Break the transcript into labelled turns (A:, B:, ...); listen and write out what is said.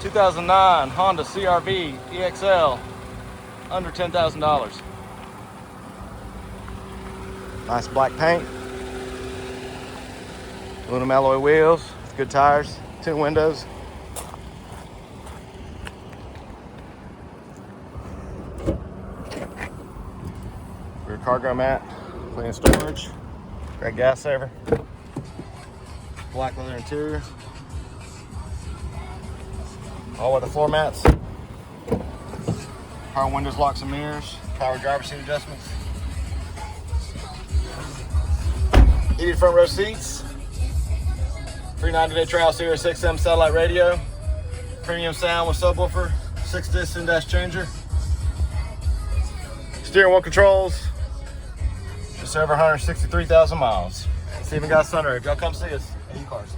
A: 2009 Honda CR-V EXL, under $10,000. Nice black paint. Aluminum alloy wheels, good tires, 10 windows. Rear cargo mat, plenty of storage, great gas saver. Black leather interior. All weather floor mats. Power windows, locks and mirrors, power driver seat adjustments. Heated front row seats. 390-day trial Sirius XM satellite radio. Premium sound with subwoofer. 6-disc in-dash changer. Steering wheel controls. Just over 163,000 miles. It's even got sunroof. Y'all come see us at U-Cars.